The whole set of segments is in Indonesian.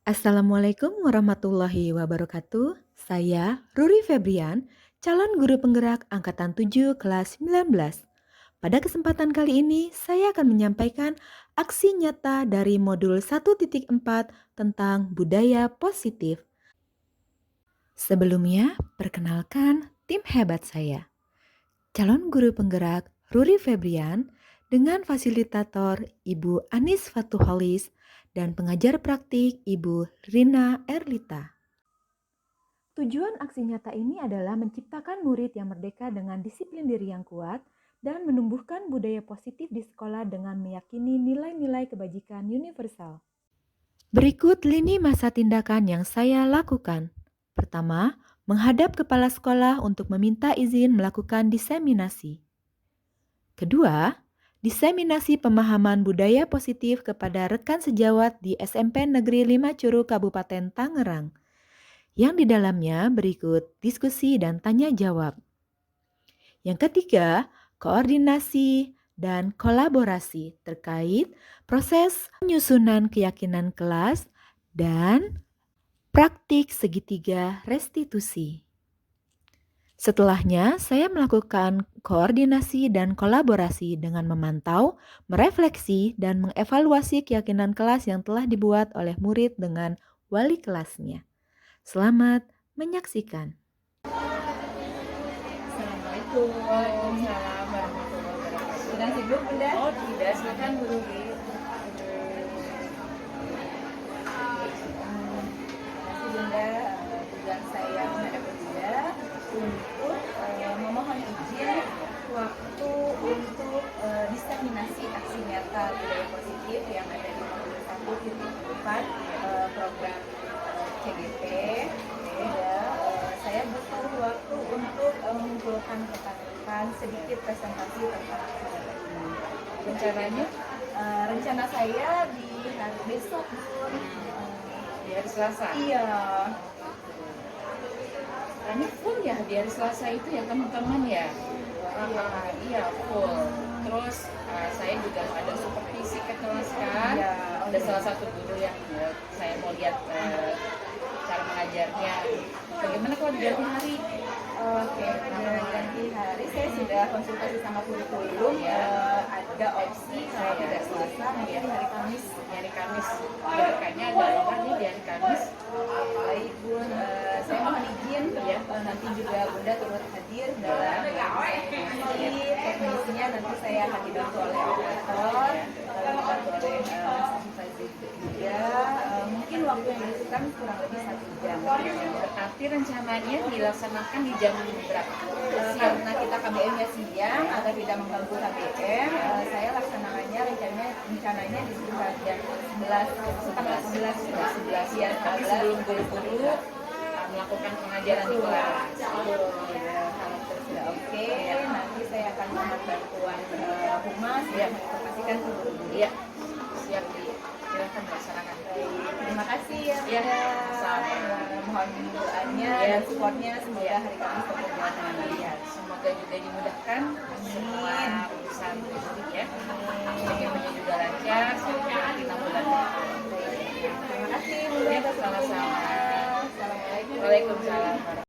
Assalamualaikum warahmatullahi wabarakatuh. Saya Ruri Febrian, calon guru penggerak angkatan 7 kelas 19. Pada kesempatan kali ini, saya akan menyampaikan aksi nyata dari modul 1.4 tentang budaya positif. Sebelumnya, perkenalkan tim hebat saya. Calon guru penggerak Ruri Febrian dengan fasilitator Ibu Anis Fatuhalis dan pengajar praktik Ibu Rina Erlita. Tujuan aksi nyata ini adalah menciptakan murid yang merdeka dengan disiplin diri yang kuat dan menumbuhkan budaya positif di sekolah dengan meyakini nilai-nilai kebajikan universal. Berikut lini masa tindakan yang saya lakukan. Pertama, menghadap kepala sekolah untuk meminta izin melakukan diseminasi. Kedua, diseminasi pemahaman budaya positif kepada rekan sejawat di SMP Negeri 5 Curug Kabupaten Tangerang, yang di dalamnya berikut diskusi dan tanya jawab. Yang ketiga, koordinasi dan kolaborasi terkait proses penyusunan keyakinan kelas dan praktik segitiga restitusi. Setelahnya, saya melakukan koordinasi dan kolaborasi dengan memantau, merefleksi, dan mengevaluasi keyakinan kelas yang telah dibuat oleh murid dengan wali kelasnya. Selamat menyaksikan. Assalamualaikum. Waalaikumsalam warahmatullahi wabarakatuh. Sedang sibuk, Bunda? Oh, tidak. Silakan, Bu Ruby. Bunda, tugas saya menghadap Bunda untuk memohon izin waktu untuk diseminasi aksi nyata budaya positif yang ada di modul 1.4 program CGP. Saya butuh waktu untuk mengumpulkan rekan-rekan sedikit presentasi tentang acara ini. Rencananya, rencana saya di hari besok, Bun. Di hari Selasa? Iya. Ini full ya di hari Selasa itu ya teman-teman ya? Iya full. Terus saya juga ada supervisi ke kelas kan? Iya. Ada salah satu guru yang saya mau lihat cara mengajarnya. Bagaimana kalau diganti hari? Oke, ganti hari saya sudah konsultasi sama kurikulum ya. Ada opsi kalau tidak Selasa mungkin di hari Kamis. Hari Kamis. Ya, kayaknya ada orang nih di hari Kamis. Baik Bun, saya mohon izin ya. Nanti juga Bunda turut hadir dalam teknisinya nanti saya akan dibantu oleh operator, dibantu oleh juga. Mungkin waktu yang dibutuhkan kurang lebih 1 jam. Berarti rencananya dilaksanakan di jam berapa? Karena kita KBM-nya siang agar tidak mengganggu KBM, saya laksanakannya rencananya di sekitar jam 11, setengah 11 ya. Tapi sebelum guru-guru melakukan pengajaran di kelas. Ya, kalau sudah oke, nanti saya akan mohon bantuan humas ya menginformasikan ke guru. Iya, siap di. Silahkan melaksanakan. Terima kasih ya. Mohon doanya dan supportnya semoga hari Kamis berjalan dengan lancar. Semoga juga dimudahkan semua urusan ya. Bagaimana juga lancar sampai 6 bulan. Terima kasih Bu. Sama-sama. Assalamualaikum. Waalaikumsalam.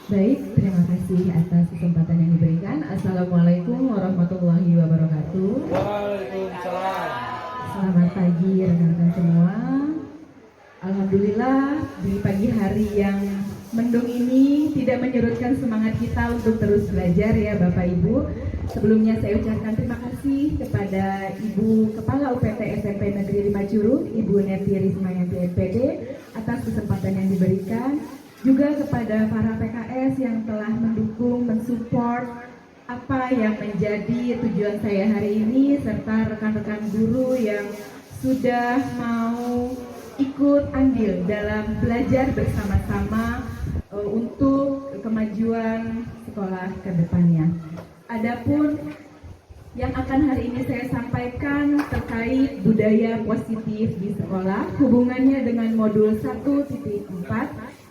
Baik, terima kasih atas kesempatan yang diberikan. Assalamualaikum warahmatullahi wabarakatuh. Waalaikumsalam. Selamat pagi rekan-rekan semua. Alhamdulillah di pagi hari yang mendung ini tidak menyurutkan semangat kita untuk terus belajar ya Bapak Ibu. Sebelumnya saya ucapkan terima kasih kepada Ibu Kepala UPT SMP Negeri 5 Curug, Ibu Neti Rismayanti MPD atas kesempatan yang diberikan. Juga kepada para PKS yang telah mendukung, mensupport apa yang menjadi tujuan saya hari ini, serta rekan-rekan guru yang sudah mau ikut andil dalam belajar bersama-sama untuk kemajuan sekolah ke depannya. Adapun Yang akan hari ini saya sampaikan terkait budaya positif di sekolah, hubungannya dengan modul 1.4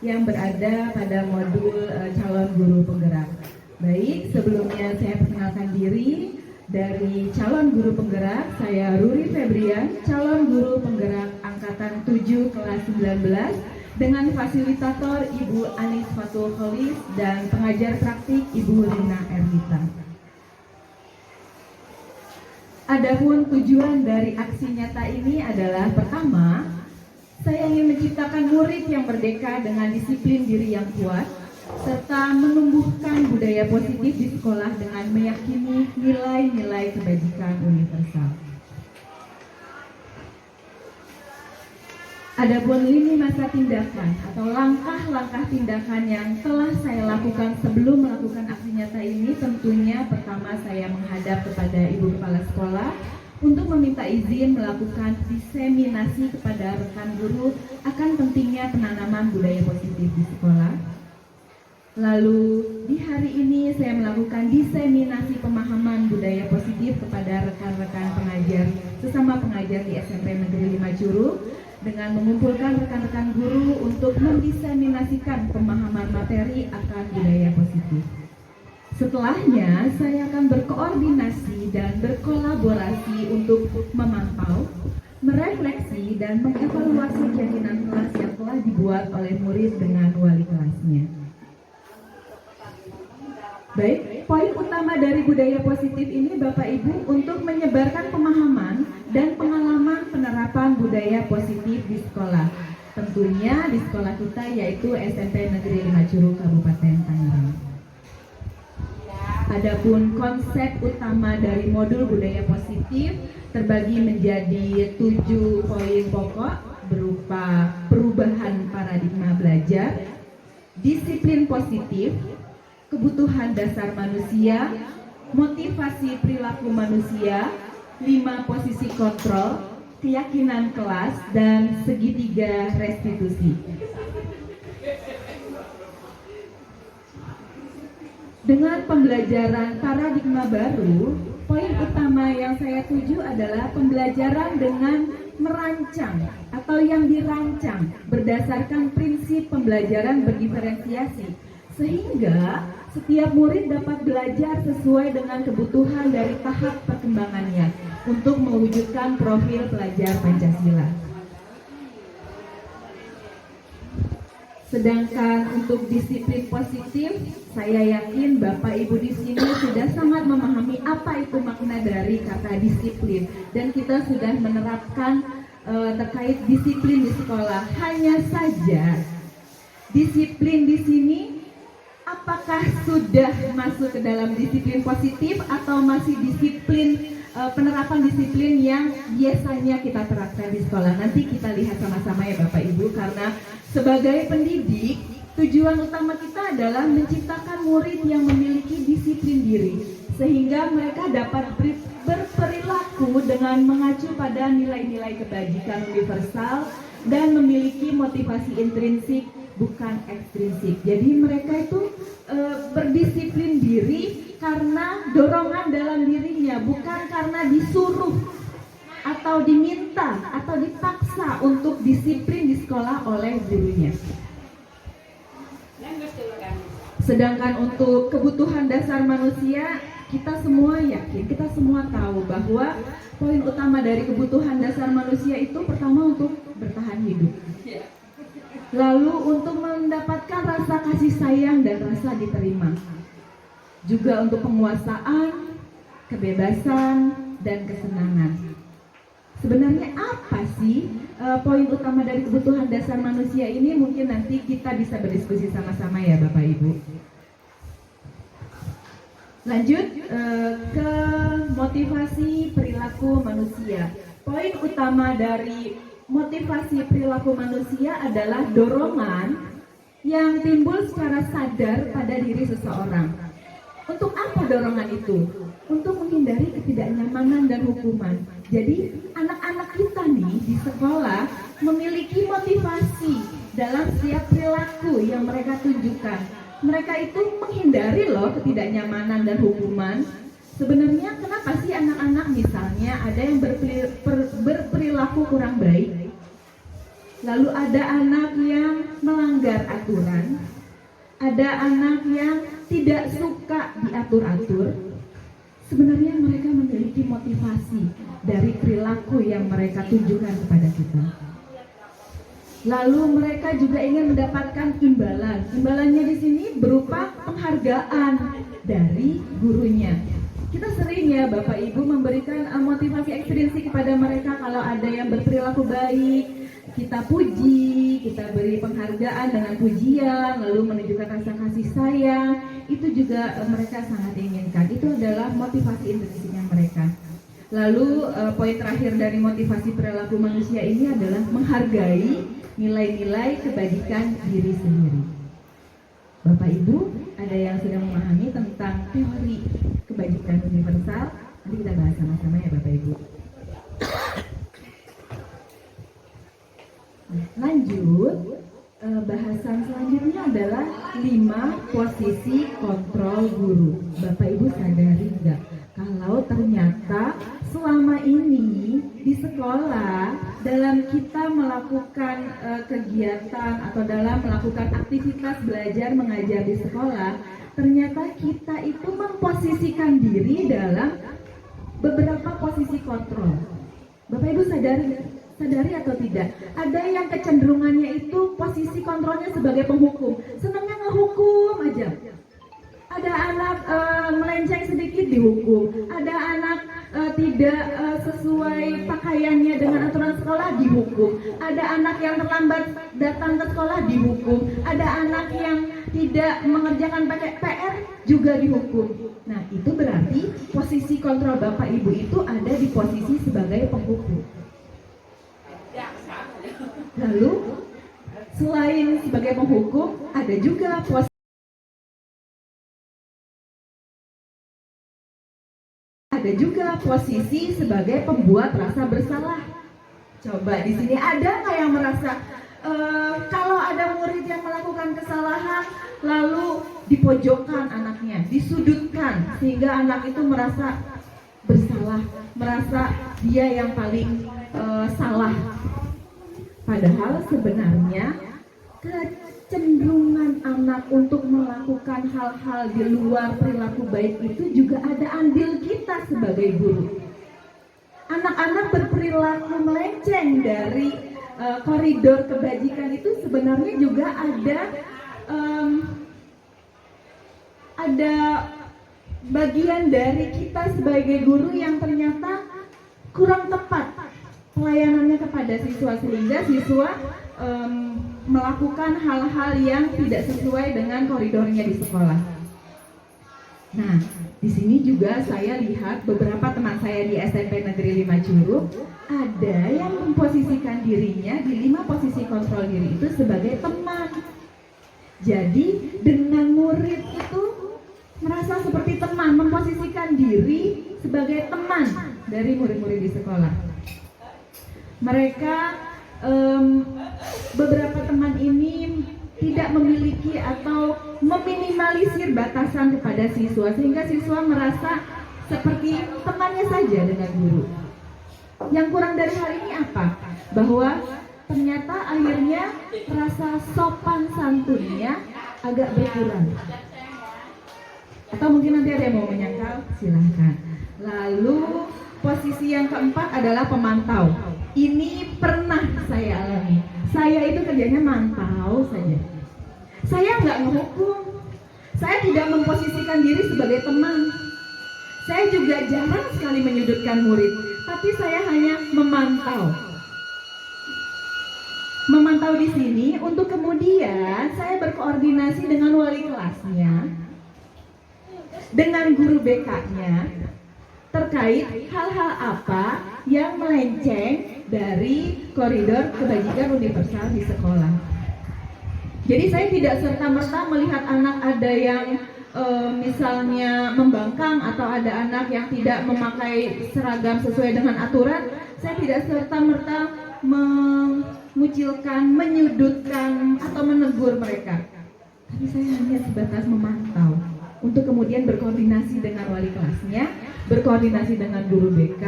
yang berada pada modul calon guru penggerak. Baik, sebelumnya saya perkenalkan diri. Dari calon guru penggerak, saya Ruri Febrian, calon guru penggerak angkatan 7 kelas 19 dengan fasilitator Ibu Anis Fatul Kholis dan pengajar praktik Ibu Rina Erlita. Adapun tujuan dari aksi nyata ini adalah pertama, saya ingin menciptakan murid yang merdeka dengan disiplin diri yang kuat, serta menumbuhkan budaya positif di sekolah dengan meyakini nilai-nilai kebajikan universal. Adapun lini masa tindakan atau langkah-langkah tindakan yang telah saya lakukan sebelum melakukan aksi nyata ini, tentunya pertama saya menghadap kepada Ibu Kepala Sekolah untuk meminta izin melakukan diseminasi kepada rekan guru akan pentingnya penanaman budaya positif di sekolah. Lalu di hari ini saya melakukan diseminasi pemahaman budaya positif kepada rekan-rekan pengajar, sesama pengajar di SMP Negeri 5 Curug, dengan mengumpulkan rekan-rekan guru untuk mendiseminasikan pemahaman materi akan budaya positif. Setelahnya, saya akan berkoordinasi dan berkolaborasi untuk memantau, merefleksi, dan mengevaluasi keyakinan kelas yang telah dibuat oleh murid dengan wali kelasnya. Baik, poin utama dari budaya positif ini Bapak Ibu untuk menyebarkan pemahaman dan pengalaman penerapan budaya positif di sekolah. Tentunya di sekolah kita yaitu SMP Negeri 5 Curug Kabupaten Tangerang. Adapun konsep utama dari modul budaya positif terbagi menjadi 7 poin pokok berupa perubahan paradigma belajar, disiplin positif, kebutuhan dasar manusia, motivasi perilaku manusia, 5 posisi kontrol, keyakinan kelas, dan segitiga restitusi. Dengan pembelajaran paradigma baru, poin utama yang saya tuju adalah pembelajaran dengan merancang atau yang dirancang berdasarkan prinsip pembelajaran berdiferensiasi, sehingga setiap murid dapat belajar sesuai dengan kebutuhan dari tahap perkembangannya untuk mewujudkan profil pelajar Pancasila. Sedangkan untuk disiplin positif, saya yakin Bapak Ibu di sini sudah sangat memahami apa itu makna dari kata disiplin, dan kita sudah menerapkan terkait disiplin di sekolah. Hanya saja disiplin di sini apakah sudah masuk ke dalam disiplin positif atau masih disiplin penerapan disiplin yang biasanya kita terapkan di sekolah? Nanti kita lihat sama-sama ya Bapak Ibu, karena sebagai pendidik tujuan utama kita adalah menciptakan murid yang memiliki disiplin diri sehingga mereka dapat berperilaku dengan mengacu pada nilai-nilai kebajikan universal dan memiliki motivasi intrinsik bukan ekstrinsik. Jadi mereka itu berdisiplin diri karena dorongan dalam dirinya, bukan karena disuruh atau diminta atau dipaksa untuk disiplin di sekolah oleh gurunya. Sedangkan untuk kebutuhan dasar manusia, kita semua yakin, kita semua tahu bahwa poin utama dari kebutuhan dasar manusia itu pertama untuk bertahan hidup. Lalu untuk mendapatkan rasa kasih sayang dan rasa diterima. Juga untuk penguasaan, kebebasan, dan kesenangan. Sebenarnya apa sih poin utama dari kebutuhan dasar manusia ini? Mungkin nanti kita bisa berdiskusi sama-sama ya Bapak Ibu. Lanjut ke motivasi perilaku manusia. Poin utama dari motivasi perilaku manusia adalah dorongan yang timbul secara sadar pada diri seseorang. Untuk apa dorongan itu? Untuk menghindari ketidaknyamanan dan hukuman. Jadi anak-anak kita nih di sekolah memiliki motivasi dalam setiap perilaku yang mereka tunjukkan. Mereka itu menghindari loh ketidaknyamanan dan hukuman, Sebenarnya kenapa sih anak-anak misalnya ada yang berperilaku kurang baik, lalu ada anak yang melanggar aturan, ada anak yang tidak suka diatur-atur. Sebenarnya mereka memiliki motivasi dari perilaku yang mereka tunjukkan kepada kita. Lalu mereka juga ingin mendapatkan imbalan. Imbalannya di sini berupa penghargaan dari gurunya. Kita sering ya Bapak Ibu memberikan motivasi ekstrinsik kepada mereka kalau ada yang berperilaku baik, kita puji, kita beri penghargaan dengan pujian, lalu menunjukkan rasa kasih sayang. Itu juga mereka sangat inginkan. Itu adalah motivasi intrinsiknya mereka. Lalu poin terakhir dari motivasi perilaku manusia ini adalah menghargai nilai-nilai kebajikan diri sendiri. Bapak Ibu, ada yang sudah memahami tentang teori kebajikan universal? Nanti kita bahas sama-sama ya Bapak Ibu. Lanjut, bahasan selanjutnya adalah 5 posisi kontrol guru. Bapak Ibu sadari nggak kalau ternyata selama ini di sekolah dalam kita melakukan kegiatan atau dalam melakukan aktivitas belajar mengajar di sekolah, ternyata kita itu memposisikan diri dalam beberapa posisi kontrol. Bapak Ibu sadari atau tidak? Ada yang kecenderungannya itu posisi kontrolnya sebagai penghukum, senangnya ngehukum aja. Ada anak melenceng sedikit dihukum, ada anak tidak sesuai pakaiannya dengan aturan sekolah dihukum, ada anak yang terlambat datang ke sekolah dihukum, ada anak yang tidak mengerjakan PR juga dihukum. Nah, itu berarti posisi kontrol Bapak Ibu itu ada di posisi sebagai penghukum. Lalu selain sebagai penghukum, ada juga posisi sebagai pembuat rasa bersalah. Coba di sini ada nggak yang merasa kalau ada murid yang melakukan kesalahan lalu dipojokkan anaknya, disudutkan sehingga anak itu merasa bersalah, merasa dia yang paling salah. Padahal sebenarnya kecenderungan anak untuk melakukan hal-hal di luar perilaku baik itu juga ada andil kita sebagai guru. Anak-anak berperilaku melenceng dari koridor kebajikan itu sebenarnya juga ada bagian dari kita sebagai guru yang ternyata kurang tepat pelayanannya kepada siswa sehingga siswa melakukan hal-hal yang tidak sesuai dengan koridornya di sekolah. Nah, di sini juga saya lihat beberapa teman saya di SMP Negeri 5 Curug ada yang memposisikan dirinya di 5 posisi kontrol diri itu sebagai teman. Jadi dengan murid itu merasa seperti teman, memposisikan diri sebagai teman dari murid-murid di sekolah. Mereka beberapa teman ini tidak memiliki atau meminimalisir batasan kepada siswa sehingga siswa merasa seperti temannya saja dengan guru. Yang kurang dari hal ini apa? Bahwa ternyata akhirnya rasa sopan santunnya agak berkurang. Atau mungkin nanti ada yang mau menyangkal, silahkan. Lalu posisi yang keempat adalah pemantau. Ini pernah saya alami. Saya itu kerjanya mantau saja. Saya nggak menghukum. Saya tidak memposisikan diri sebagai teman. Saya juga jarang sekali menyudutkan murid. Tapi saya hanya memantau. Memantau di sini untuk kemudian saya berkoordinasi dengan wali kelasnya, dengan guru BK-nya, terkait hal-hal apa yang melenceng dari koridor kebajikan universal di sekolah. Jadi saya tidak serta-merta melihat anak ada yang misalnya membangkang atau ada anak yang tidak memakai seragam sesuai dengan aturan. Saya tidak serta-merta mengucilkan, menyudutkan atau menegur mereka. Tapi saya hanya sebatas memantau untuk kemudian berkoordinasi dengan wali kelasnya berkoordinasi dengan guru BK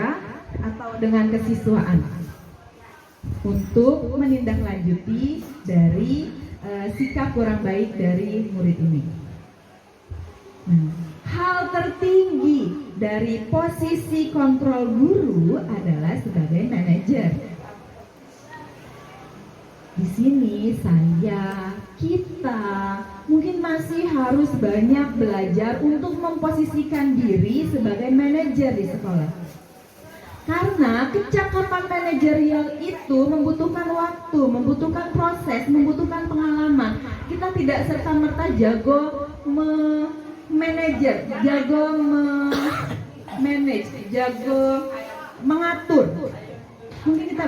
atau dengan kesiswaan untuk menindaklanjuti dari sikap kurang baik dari murid ini. Nah, hal tertinggi dari posisi kontrol guru adalah sebagai manajer. Di sini kita mungkin masih harus banyak belajar untuk memposisikan diri sebagai manajer di sekolah. Karena kecakapan manajerial itu membutuhkan waktu, membutuhkan proses, membutuhkan pengalaman. Kita tidak serta-merta jago manajer, jago manage, jago mengatur. Mungkin kita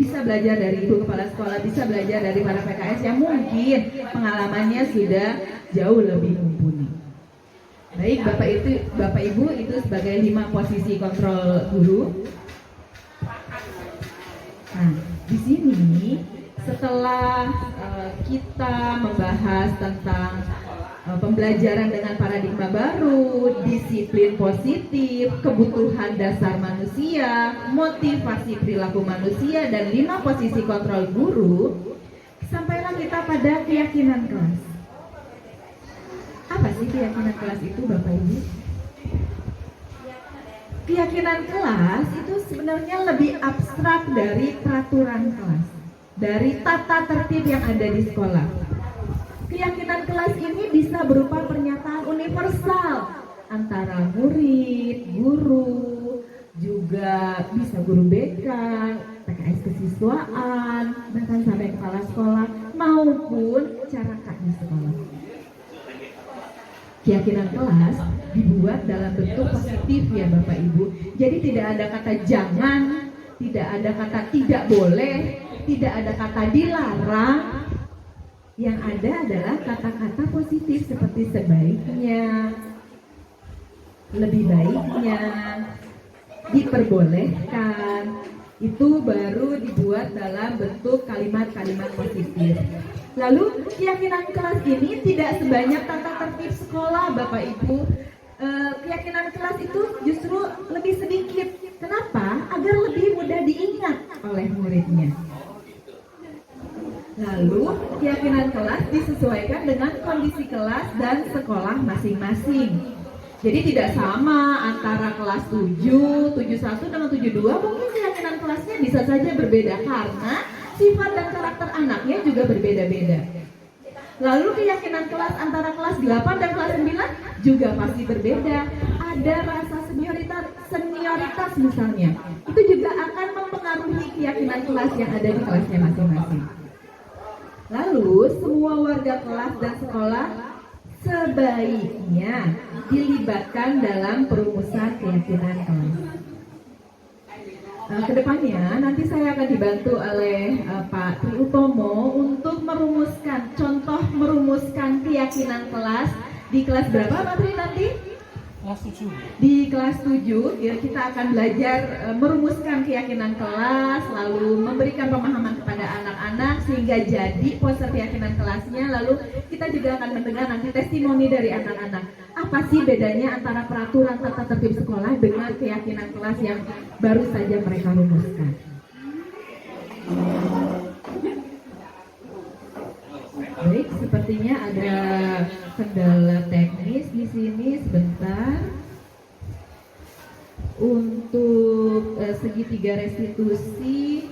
bisa belajar dari ibu kepala sekolah, bisa belajar dari para PKS yang mungkin pengalamannya sudah jauh lebih mumpuni. Baik, Bapak Ibu itu sebagai 5 posisi kontrol guru. Nah, di sini setelah kita membahas tentang pembelajaran dengan paradigma baru, disiplin positif, kebutuhan dasar manusia, motivasi perilaku manusia, dan 5 posisi kontrol guru, sampailah kita pada keyakinan kelas. Apa sih keyakinan kelas itu, Bapak Ibu? Keyakinan kelas itu sebenarnya lebih abstrak dari peraturan kelas, dari tata tertib yang ada di sekolah. Keyakinan kelas ini bisa berupa pernyataan universal antara murid, guru, juga bisa guru BK, PKS kesiswaan, bahkan sampai kepala sekolah maupun cara kak di sekolah. Keyakinan kelas dibuat dalam bentuk positif ya Bapak Ibu. Jadi tidak ada kata jangan, tidak ada kata tidak boleh, tidak ada kata dilarang. Yang ada adalah kata-kata positif seperti sebaiknya, lebih baiknya, diperbolehkan. Itu baru dibuat dalam bentuk kalimat-kalimat positif. Lalu keyakinan kelas ini tidak sebanyak tata tertib sekolah Bapak Ibu. Keyakinan kelas itu justru lebih sedikit. Kenapa? Agar lebih mudah diingat oleh muridnya. Lalu keyakinan kelas disesuaikan dengan kondisi kelas dan sekolah masing-masing. Jadi tidak sama antara kelas 7, 71 dengan 72, mungkin keyakinan kelasnya bisa saja berbeda karena sifat dan karakter anaknya juga berbeda-beda. Lalu keyakinan kelas antara kelas 8 dan kelas 9 juga pasti berbeda. Ada rasa senioritas misalnya. Itu juga akan mempengaruhi keyakinan kelas yang ada di kelasnya masing-masing. Lalu semua warga kelas dan sekolah sebaiknya dilibatkan dalam perumusan keyakinan kelas. Kedepannya nanti saya akan dibantu oleh Pak Tri Utomo untuk merumuskan keyakinan kelas di kelas berapa Pak Tri nanti? Kelas 7. Di kelas 7 kita akan belajar merumuskan keyakinan kelas, lalu memberikan pemahaman kepada anak-anak sehingga jadi poster keyakinan kelasnya. Lalu kita juga akan mendengar nanti testimoni dari anak-anak. Apa sih bedanya antara peraturan tata tertib sekolah dengan keyakinan kelas yang baru saja mereka rumuskan? Baik, sepertinya ada kendala teknis di sini sebentar. Untuk segitiga restitusi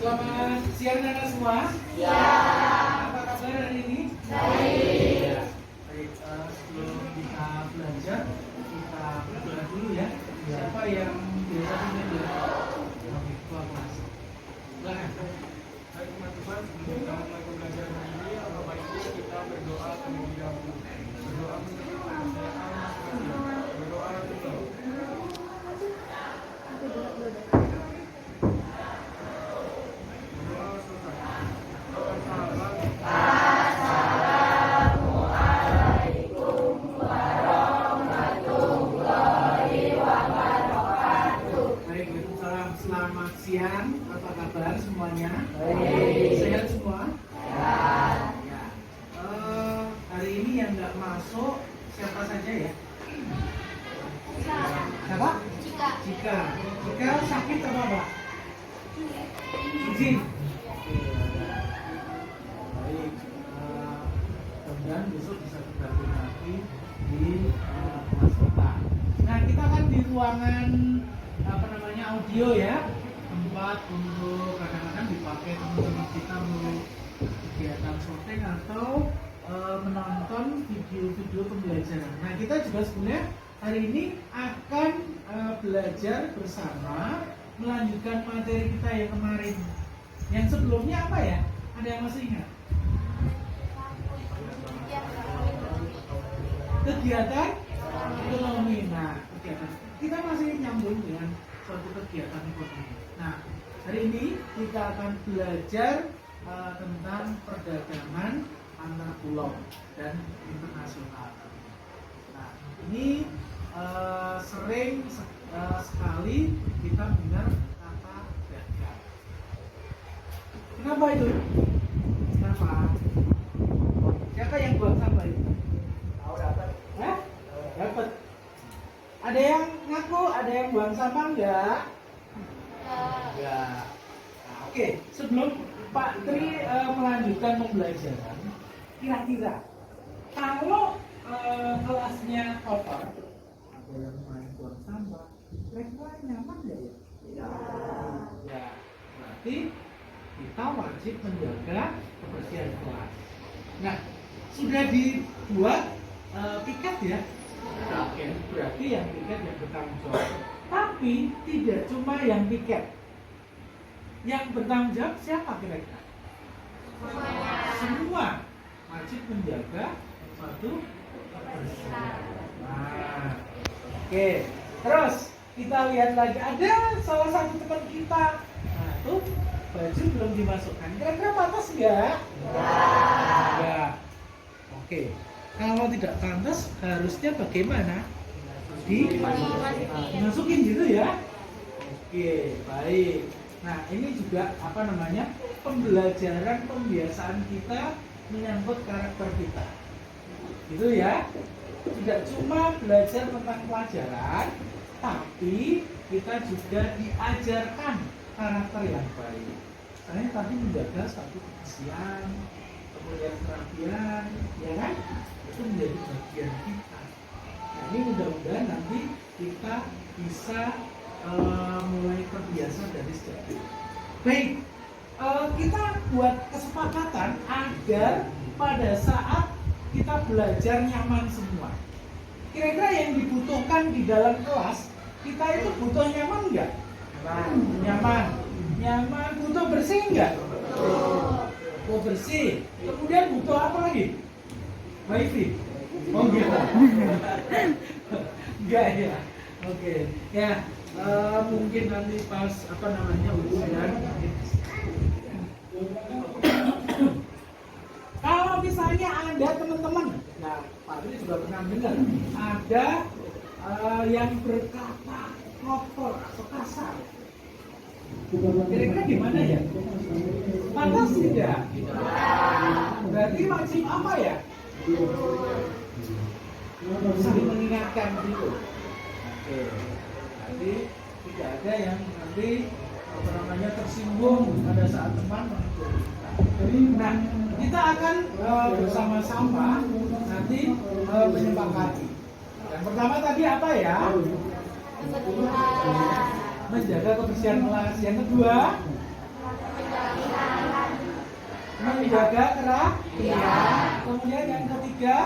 Selamat siang anak semua. Apa kabar hari ini? Baik. Baik, sebelum kita belajar, kita berdoa dulu ya. Siapa yang biasa punya doa? Oke, ketua kelas. Silakan. Baik, teman Tuhan, sebelum kita mulai pembelajaran hari ini, Bapak Ibu kita berdoa terlebih dahulu. Berdoa menurut percayaan, berdoa dulu. Selamat siang, apa kabar semuanya? Baik. Sehat semua? Sehat. Ya. Hari ini yang nggak masuk siapa saja ya? Siapa? Cika. Cika sakit apa Pak? Izin. Baik. Kemudian besok bisa bergabung lagi di kelas kita. Nah, kita kan di ruangan audio ya, tempat untuk kadang-kadang dipakai teman-teman kita untuk kegiatan syuting atau menonton video-video pembelajaran. Nah, kita juga sebenarnya hari ini akan belajar bersama melanjutkan materi kita yang kemarin. Yang sebelumnya apa ya? Ada yang masih ingat? Kegiatan ekonomi. Nah, kegiatan kita masih nyambung dengan suatu kegiatan ekonomi. Nah, hari ini kita akan belajar tentang perdagangan antar pulau dan internasional. Nah, ini sering sekali kita dengar kata dagang. Kenapa itu? Kenapa? Siapa yang buang sampah itu? Tahu dapat? Dapat. Ada yang ngaku, ada yang buang sampah enggak? Enggak. Nah, oke, sebelum Pak Tri melanjutkan pembelajaran, kira-kira kalau kelasnya kotor, ada yang main buang sampah, kira-kira nyaman enggak ya? Ya, berarti kita wajib menjaga kebersihan kelas. Nah, sudah dibuat piket ya? Oke, berarti yang piket yang bertanggung jawab. Tapi tidak cuma yang piket. Yang bertanggung jawab siapa kira-kira? Semua wajib menjaga suatu kebersihan. Nah, oke. Terus kita lihat lagi ada salah satu teman kita. Nah, tuh baju belum dimasukkan. Kira-kira pantas enggak? Enggak. Oke. Kalau tidak pantas, harusnya bagaimana? Dimasukin gitu ya? Oke, baik. Nah, ini juga pembelajaran pembiasaan kita menyangkut karakter kita. Gitu ya? Tidak cuma belajar tentang pelajaran, tapi kita juga diajarkan karakter yang baik. Karena tadi menjaga satu kebersihan, kemudian kerapian, ya kan? Itu menjadi bagian kita. Nah, ini mudah-mudahan nanti kita bisa mulai terbiasa dari sejak dini. Baik, kita buat kesepakatan agar pada saat kita belajar nyaman semua. Kira-kira yang dibutuhkan di dalam kelas, kita itu butuh nyaman enggak? Nyaman. Nyaman, butuh bersih enggak? Butuh bersih. Kemudian butuh apa lagi? Wifi. Oh gitu. Enggak ya. Oke. Ya, mungkin nanti pas ujian. Kalau misalnya ada teman-teman, nah Pak Dwi juga pernah dengar, ada yang berkata kotor atau kasar. Kira-kira gimana ya? Pantas tidak? Berarti wajib apa ya? Saling mengingatkan gitu. Oke. Jadi tidak ada yang nanti tersinggung pada saat teman menegur kita. Nah, kita akan bersama-sama nanti menyepakati. Yang pertama tadi apa ya? Menjaga kebersihan kelas. Yang kedua, menjaga kerapian. Kemudian yang ketiga,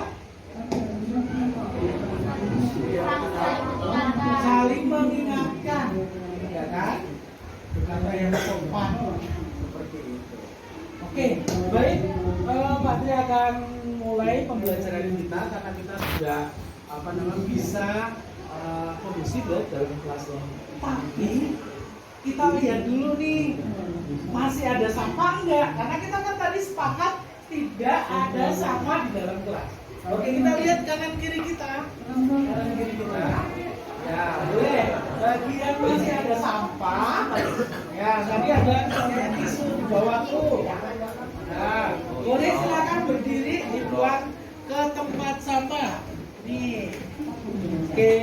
saling mengingatkan, ya kan? Berkata yang sopan seperti itu. Oke, baik. Pak Tri akan mulai pembelajaran kita karena kita sudah bisa kondusif dalam kelas ini. Tapi kita lihat dulu nih, masih ada sampah enggak? Karena kita kan tadi sepakat tidak ada sampah di dalam kelas. Oke, kita lihat kanan kiri kita. Kanan kiri kita. Ya, boleh. Bagian masih ada sampah. Ya, tadi ada tisu di bawahku. Nah, boleh silakan berdiri dibuang ke tempat sampah. Nih. Oke.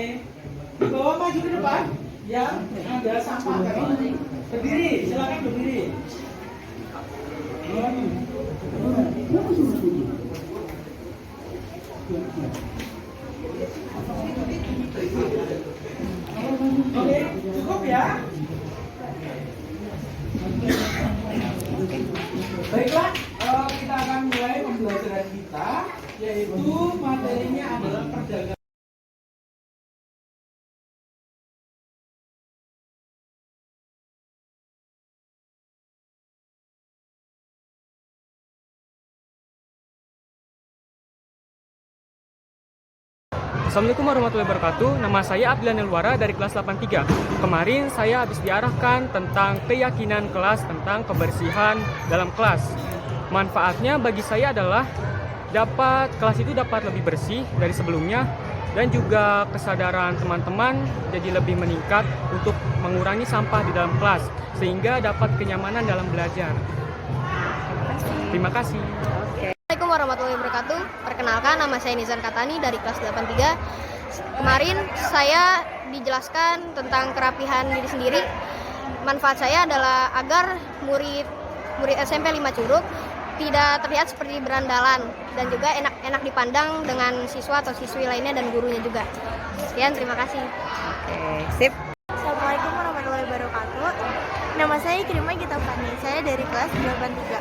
Di bawah maju ke depan. Yang ada sampah tadi. Berdiri, silakan berdiri. Oke, cukup ya. Baiklah, kita akan mulai pembelajaran kita, yaitu materinya adalah perdagangan. Assalamualaikum warahmatullahi wabarakatuh. Nama saya Abdilan Elwara dari kelas 83. Kemarin saya habis diarahkan tentang keyakinan kelas tentang kebersihan dalam kelas. Manfaatnya bagi saya adalah kelas itu dapat lebih bersih dari sebelumnya dan juga kesadaran teman-teman jadi lebih meningkat untuk mengurangi sampah di dalam kelas sehingga dapat kenyamanan dalam belajar. Terima kasih. Assalamualaikum warahmatullahi wabarakatuh. Perkenalkan, nama saya Nizar Katani dari kelas 83. Kemarin saya dijelaskan tentang kerapihan diri sendiri. Manfaat saya adalah agar murid SMP 5 Curug tidak terlihat seperti berandalan dan juga enak dipandang dengan siswa atau siswi lainnya dan gurunya juga. Sekian, terima kasih. Oke, sip. Assalamualaikum warahmatullahi wabarakatuh. Nama saya Kirima Gita Fani, saya dari kelas 83.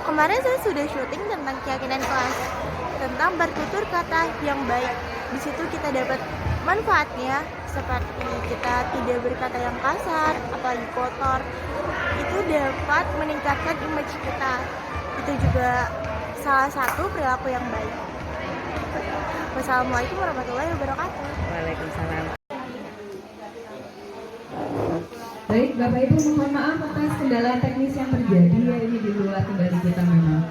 Kemarin saya sudah syuting tentang keyakinan kelas, tentang bertutur kata yang baik. Di situ kita dapat manfaatnya seperti kita tidak berkata yang kasar, apalagi kotor. Itu dapat meningkatkan image kita. Itu juga salah satu perilaku yang baik. Wassalamualaikum warahmatullahi wabarakatuh. Waalaikumsalam. Baik, Bapak Ibu, mohon maaf atas kendala teknis yang terjadi ya, ini di luar kendali kita memang.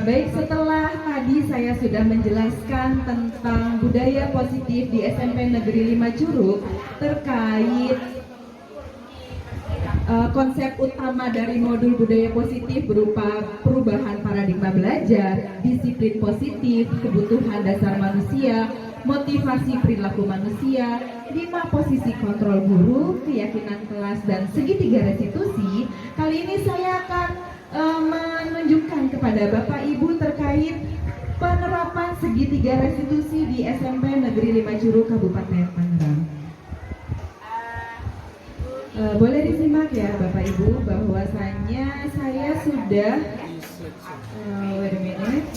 Baik, setelah tadi saya sudah menjelaskan tentang budaya positif di SMP Negeri 5 Curug terkait konsep utama dari modul budaya positif berupa perubahan paradigma belajar, disiplin positif, kebutuhan dasar manusia, motivasi perilaku manusia, 5 posisi kontrol guru, keyakinan kelas, dan segitiga restitusi. Kali ini saya akan menunjukkan kepada Bapak Ibu terkait penerapan segitiga restitusi di SMP Negeri 5 Curug Kabupaten Tangerang. Boleh disimak ya Bapak Ibu bahwasanya saya sudah wait a minute.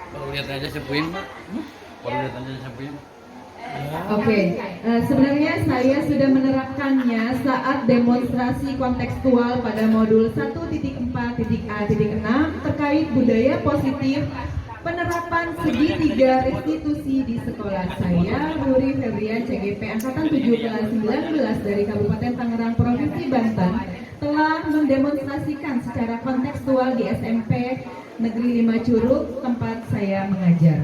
Kalau lihat aja sepuin, Pak. Kalau lihat aja sepuin. Oke, sebenarnya saya sudah menerapkannya saat demonstrasi kontekstual pada modul 1.4.A.6 terkait budaya positif penerapan segitiga restitusi di sekolah saya, Ruri Febrian CGP Angkatan 7 kelas 19 dari Kabupaten Tangerang Provinsi Banten telah mendemonstrasikan secara kontekstual di SMP Negeri 5 Curug tempat saya mengajar.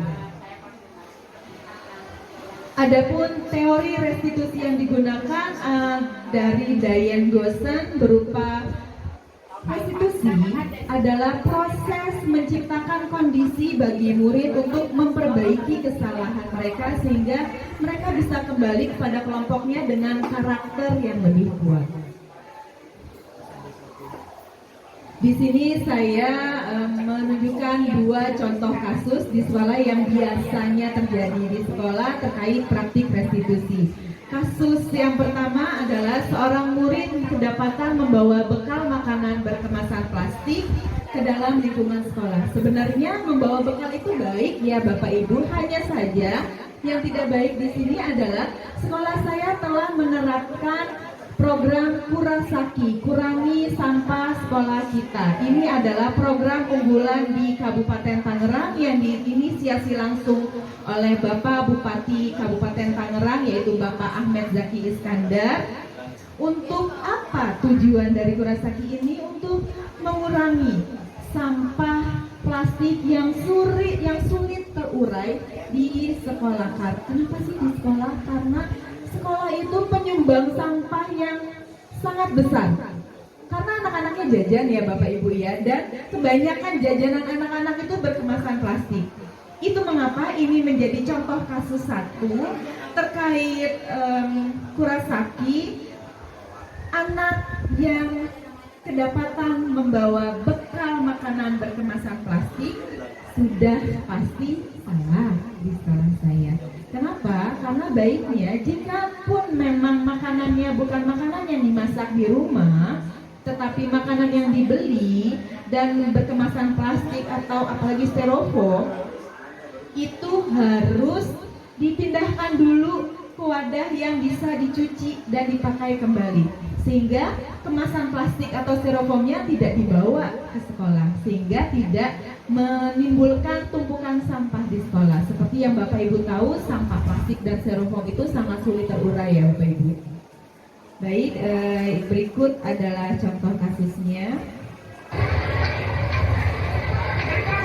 Adapun teori restitusi yang digunakan dari Diane Gosen berupa restitusi adalah proses menciptakan kondisi bagi murid untuk memperbaiki kesalahan mereka sehingga mereka bisa kembali kepada kelompoknya dengan karakter yang lebih kuat. Di sini saya menunjukkan 2 contoh kasus di sekolah yang biasanya terjadi di sekolah terkait praktik restitusi. Kasus yang pertama adalah seorang murid kedapatan membawa bekal makanan berkemasan plastik ke dalam lingkungan sekolah. Sebenarnya membawa bekal itu baik ya Bapak Ibu, hanya saja yang tidak baik di sini adalah sekolah saya telah menerapkan program Kurasaki, kurangi sampah sekolah kita. Ini adalah program unggulan di Kabupaten Tangerang yang diinisiasi langsung oleh Bapak Bupati Kabupaten Tangerang, yaitu Bapak Ahmed Zaki Iskandar. Untuk apa tujuan dari Kurasaki ini? Untuk mengurangi sampah plastik yang sulit terurai di sekolah. Kenapa sih di sekolah? Karena sekolah itu penyumbang sampah yang sangat besar. Karena anak-anaknya jajan ya Bapak Ibu ya, dan kebanyakan jajanan anak-anak itu berkemasan plastik. Itu mengapa ini menjadi contoh kasus satu terkait Kurasaki, anak yang kedapatan membawa bekal makanan berkemasan plastik sudah pasti salah di sekolah saya. Kenapa? Karena baiknya jika pun memang makanannya bukan makanan yang dimasak di rumah, tetapi makanan yang dibeli dan berkemasan plastik atau apalagi styrofoam, itu harus dipindahkan dulu ke wadah yang bisa dicuci dan dipakai kembali, sehingga kemasan plastik atau styrofoamnya tidak dibawa ke sekolah, sehingga tidak menimbulkan tumpukan sampah di sekolah. Seperti yang Bapak Ibu tahu, sampah plastik dan styrofoam itu sangat sulit terurai ya Bapak Ibu. Baik, berikut adalah contoh kasusnya.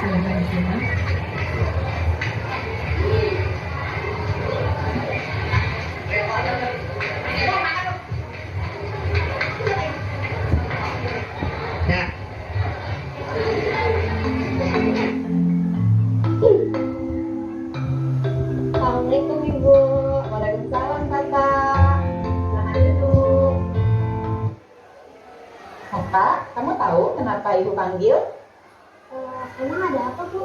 Silakan disimak. Assalamualaikum Ibu. Waalaikumsalam Kakak. Selamat duduk. Kakak, kamu tahu kenapa Ibu panggil? Emang ada apa, Bu?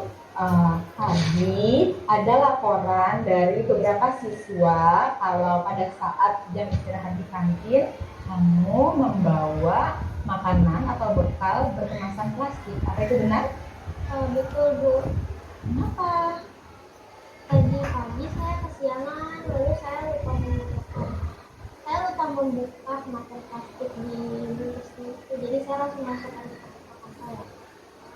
Tadi ada laporan dari beberapa siswa kalau pada saat jam istirahat di kantin kamu membawa makanan atau bekal berkemasan plastik. Apa itu benar? Betul, Bu. Kenapa? Tadi pagi saya kesiangan, lalu saya lupa membuka kemasan plastik di bungkusnya itu. Jadi saya langsung masukkan ke kotak saya.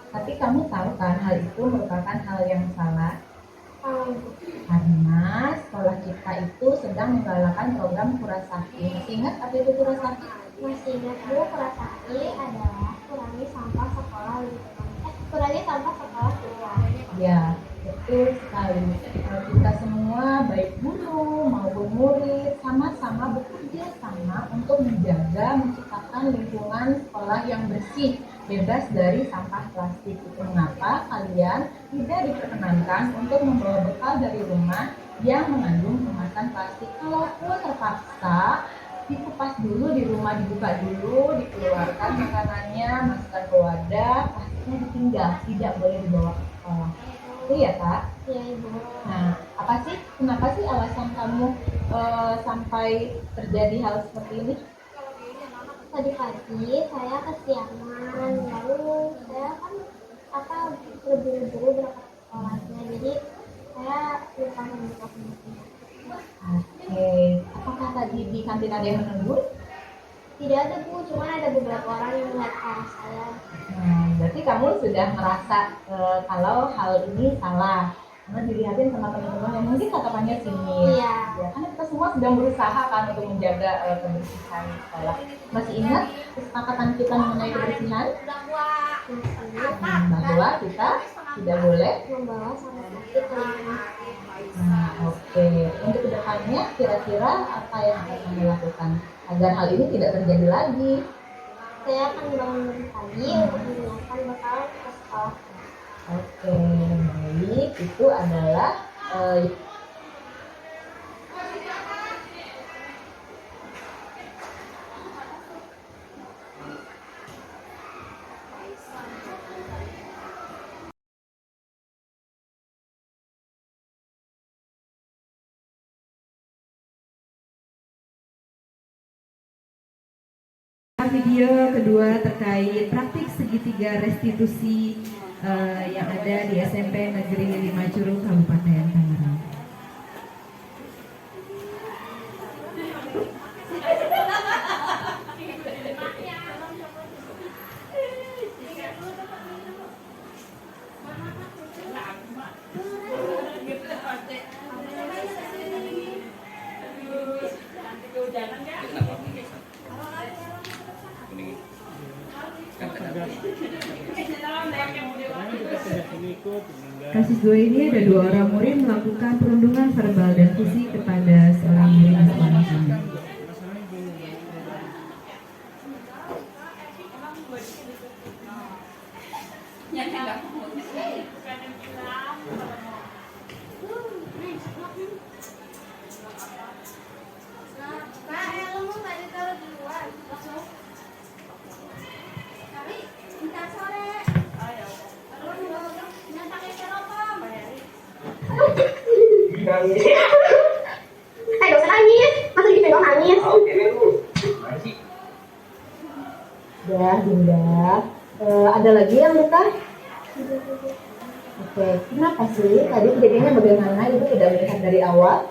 Tapi kamu tahu kan hal itu merupakan hal yang salah? Bu. Karena sekolah kita itu sedang menggalakkan program Kurasaki. Masih ingat apa itu Kurasaki? Masih ingat, Bu, Kurasaki adalah kurangi sampah sekolah kurangi sampah sekolah kita. Ya, betul sekali. Kita semua baik guru maupun murid sama-sama bekerja sama untuk menjaga menciptakan lingkungan sekolah yang bersih, bebas dari sampah plastik. Itu mengapa kalian tidak diperkenankan untuk membawa bekal dari rumah yang mengandung kemasan plastik. Kalaupun terpaksa, dikupas dulu di rumah, dibuka dulu, dikeluarkan makanannya, masukkan ke wadah, plastiknya ditinggal, tidak boleh dibawa ke sekolah. Itu ya Kak? Iya, Ibu. Nah, kenapa sih alasan kamu sampai terjadi hal seperti ini? Tadi pagi saya kesiangan, lalu saya kan lebih-lebih berangkat ke sekolahnya, jadi saya lupa membuka pintunya. Oke, apakah tadi di kantin ada yang menunggu? Tidak ada, Bu, cuma ada beberapa orang yang melihat arah saya. Berarti kamu sudah merasa kalau hal ini salah karena dilihatin sama teman-teman yang mungkin tatapannya sini. Iya. Ya, karena kita semua sedang berusaha kan untuk menjaga kebersihan sekolah. Masih ingat kesepakatan kita mengenai kebersihan? Bahwa kita tidak boleh Membawa sampah plastik ke lingkungan. Oke. Untuk kedepannya kira-kira apa yang akan kamu lakukan agar hal ini tidak terjadi lagi? Saya akan bangun pagi untuk menyiapkan bekal ke sekolah. Oke, baik. Itu adalah Video kedua terkait praktik segitiga restitusi yang ada di SMP Negeri 5 Curug Kabupaten Tangerang. Kasus 2 ini ada 2 orang murid melakukan perundungan verbal dan fisik kepada seorang murid di sekolah kami. Gak usah nangis, masa dipegang nangis. Ya, Dinda. Ada lagi yang luka? Oke, kenapa sih? Tadi kejadiannya bagaimana? Ibu tidak melihat dari awal.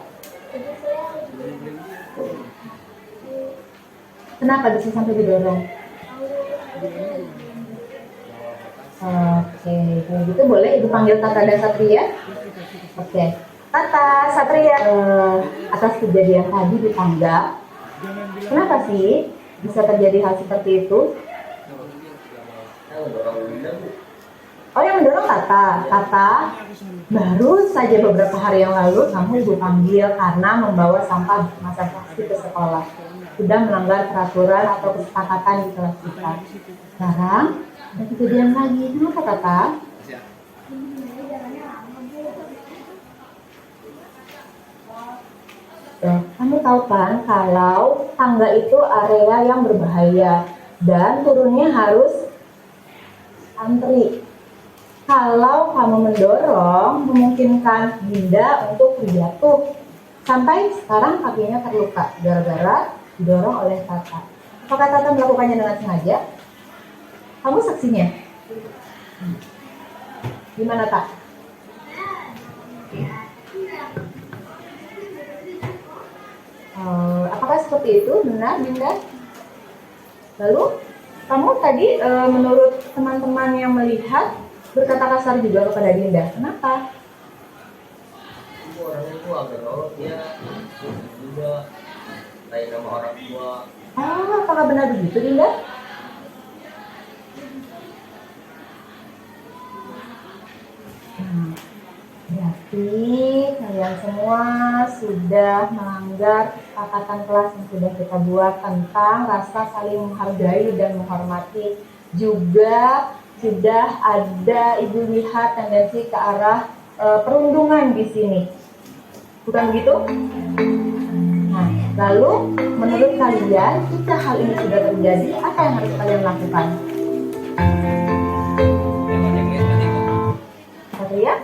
Kenapa bisa sampai didorong? Oke, kalau gitu boleh Ibu panggil Tata dan Satria? Oke, Tata, Satria, atas kejadian tadi di tangga, kenapa sih bisa terjadi hal seperti itu? Oh, yang mendorong Tata. Tata, baru saja beberapa hari yang lalu kamu Ibu panggil karena membawa sampah masa plastik ke sekolah. Sudah melanggar peraturan atau kesepakatan di kelas kita. Sekarang ada kejadian lagi. Kenapa, Tata? Kamu tahu kan kalau tangga itu area yang berbahaya dan turunnya harus antri. Kalau kamu mendorong, memungkinkan Dinda untuk terjatuh. Sampai sekarang kakinya terluka gara-gara didorong oleh Tata. Apakah Tata melakukannya dengan sengaja? Kamu saksinya? Gimana, Tak? Apakah seperti itu? Benar, Dinda? Lalu, kamu tadi menurut teman-teman yang melihat berkata kasar juga kepada Dinda. Kenapa? Orangnya itu agak nolok ya, juga kayak sama orang tua. Apakah benar begitu, Dinda? Berarti kalian semua sudah melanggar kesepakatan kelas yang sudah kita buat tentang rasa saling menghargai dan menghormati. Juga sudah ada Ibu lihat tendensi ke arah perundungan di sini. Bukan begitu? Nah, lalu menurut kalian jika hal ini sudah terjadi, apa yang harus kalian lakukan? Satria?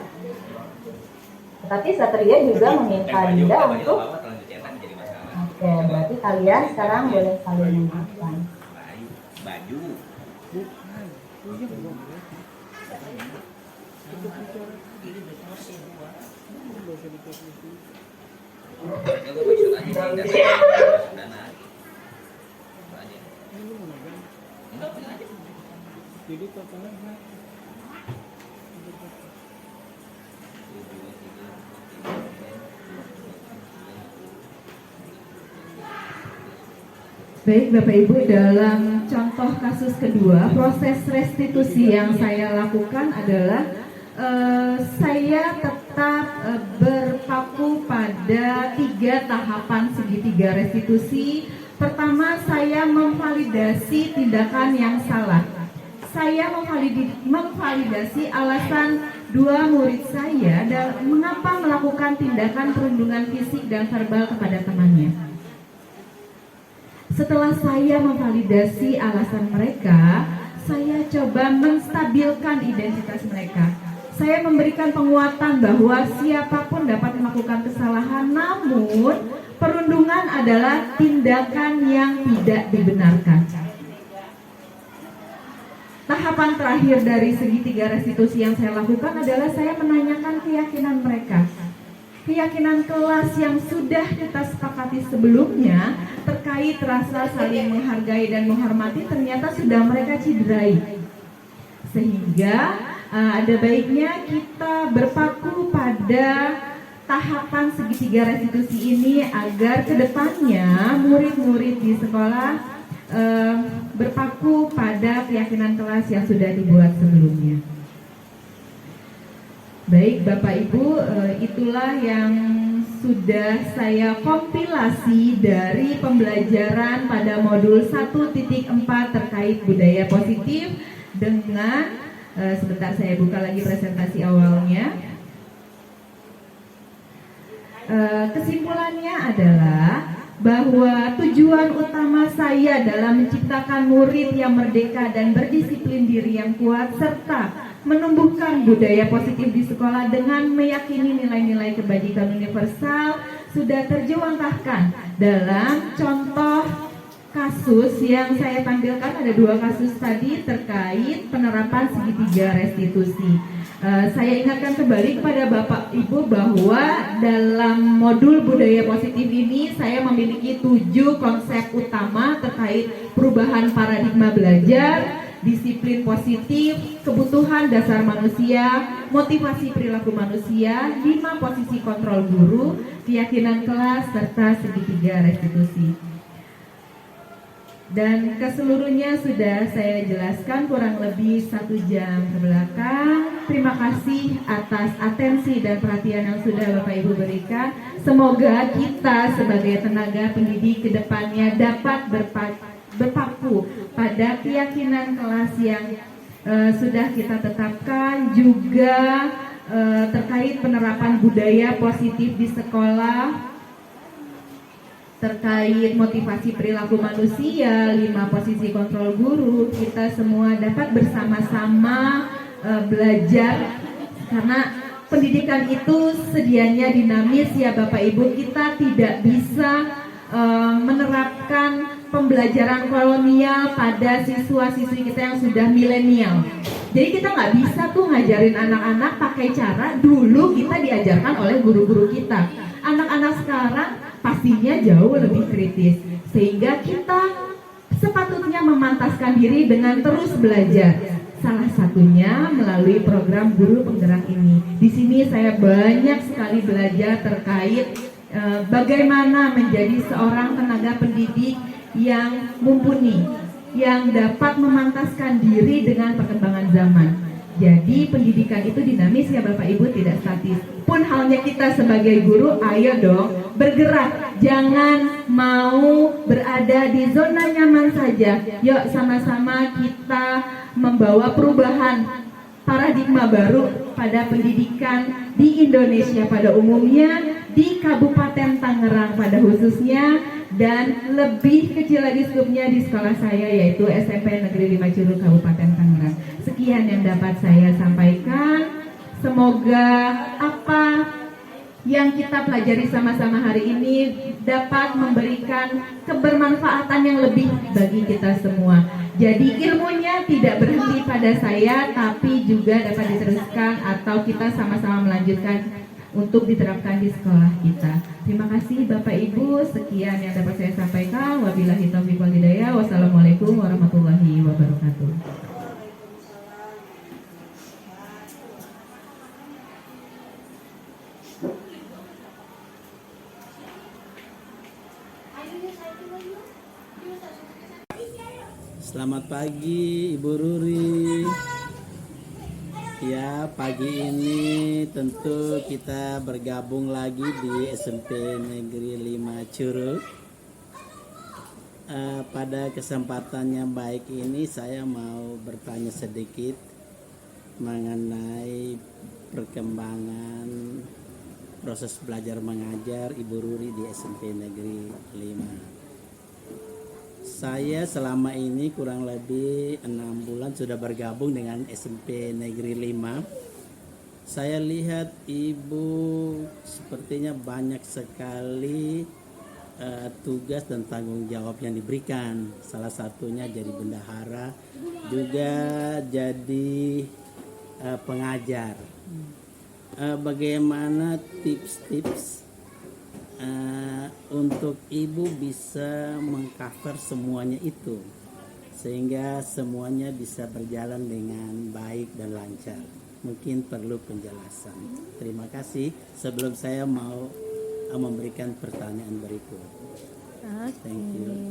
Tetapi Satria juga meminta Dinda untuk Oke, berarti kalian sekarang boleh saling memaafkan. Baju. Baik Bapak Ibu, dalam contoh kasus kedua, proses restitusi yang saya lakukan adalah saya tetap berpaku pada 3 tahapan segitiga restitusi. Pertama, saya memvalidasi tindakan yang salah. Saya memvalidasi alasan 2 murid saya dan mengapa melakukan tindakan perundungan fisik dan verbal kepada temannya. Setelah saya memvalidasi alasan mereka, saya coba menstabilkan identitas mereka. Saya memberikan penguatan bahwa siapapun dapat melakukan kesalahan, namun perundungan adalah tindakan yang tidak dibenarkan. Tahapan terakhir dari segitiga restitusi yang saya lakukan adalah saya menanyakan keyakinan mereka. Keyakinan kelas yang sudah kita sepakati sebelumnya terkait rasa saling menghargai dan menghormati ternyata sudah mereka cederai. Sehingga ada baiknya kita berpaku pada tahapan segitiga restitusi ini agar kedepannya murid-murid di sekolah berpaku pada keyakinan kelas yang sudah dibuat sebelumnya. Baik Bapak Ibu, itulah yang sudah saya kompilasi dari pembelajaran pada modul 1.4 terkait budaya positif dengan sebentar saya buka lagi presentasi awalnya. Kesimpulannya adalah bahwa tujuan utama saya dalam menciptakan murid yang merdeka dan berdisiplin diri yang kuat serta menumbuhkan budaya positif di sekolah dengan meyakini nilai-nilai kebajikan universal sudah terjewantahkan dalam contoh kasus yang saya tampilkan. Ada 2 kasus tadi terkait penerapan segitiga restitusi. Saya ingatkan kembali kepada Bapak Ibu bahwa dalam modul budaya positif ini saya memiliki 7 konsep utama terkait perubahan paradigma belajar, disiplin positif, kebutuhan dasar manusia, motivasi perilaku manusia, 5 posisi kontrol guru, keyakinan kelas, serta segitiga restitusi. Dan keseluruhnya sudah saya jelaskan kurang lebih 1 jam ke belakang. Terima kasih atas atensi dan perhatian yang sudah Bapak Ibu berikan. Semoga kita sebagai tenaga pendidik ke depannya dapat berpaku pada keyakinan kelas yang sudah kita tetapkan, juga terkait penerapan budaya positif di sekolah, terkait motivasi perilaku manusia, 5 posisi kontrol guru. Kita semua dapat bersama-sama belajar, karena pendidikan itu sedianya dinamis ya Bapak Ibu. Kita tidak bisa menerapkan pembelajaran kolonial pada siswa-siswi kita yang sudah milenial. Jadi kita nggak bisa tuh ngajarin anak-anak pakai cara dulu kita diajarkan oleh guru-guru kita. Anak-anak sekarang pastinya jauh lebih kritis, sehingga kita sepatutnya memantaskan diri dengan terus belajar. Salah satunya melalui program guru penggerak ini. Di sini saya banyak sekali belajar terkait bagaimana menjadi seorang tenaga pendidik yang mumpuni, yang dapat memantaskan diri dengan perkembangan zaman. Jadi pendidikan itu dinamis ya Bapak Ibu, tidak statis. Pun halnya kita sebagai guru, ayo dong bergerak, jangan mau berada di zona nyaman saja. Yuk sama-sama kita membawa perubahan paradigma baru pada pendidikan di Indonesia pada umumnya, di Kabupaten Tangerang pada khususnya, dan lebih kecil lagi skupnya di sekolah saya yaitu SMP Negeri 5 Curug Kabupaten Tangerang. Sekian yang dapat saya sampaikan. Semoga apa yang kita pelajari sama-sama hari ini dapat memberikan kebermanfaatan yang lebih bagi kita semua. Jadi ilmunya tidak berhenti pada saya, tapi juga dapat diteruskan atau kita sama-sama melanjutkan untuk diterapkan di sekolah kita. Terima kasih Bapak Ibu, sekian yang dapat saya sampaikan. Wabillahi taufiq wal hidayah. Wassalamualaikum warahmatullahi wabarakatuh. Selamat pagi Ibu Ruri. Ya, pagi ini tentu kita bergabung lagi di SMP Negeri 5 Curug. Pada kesempatan yang baik ini saya mau bertanya sedikit mengenai perkembangan proses belajar mengajar Ibu Ruri di SMP Negeri 5. Saya selama ini kurang lebih 6 bulan sudah bergabung dengan SMP Negeri 5. Saya lihat Ibu sepertinya banyak sekali tugas dan tanggung jawab yang diberikan. Salah satunya jadi bendahara, juga jadi pengajar. Bagaimana tips-tips untuk ibu bisa mengcover semuanya itu sehingga semuanya bisa berjalan dengan baik dan lancar? Mungkin perlu penjelasan. Terima kasih. Sebelum saya mau memberikan pertanyaan berikut. Thank you.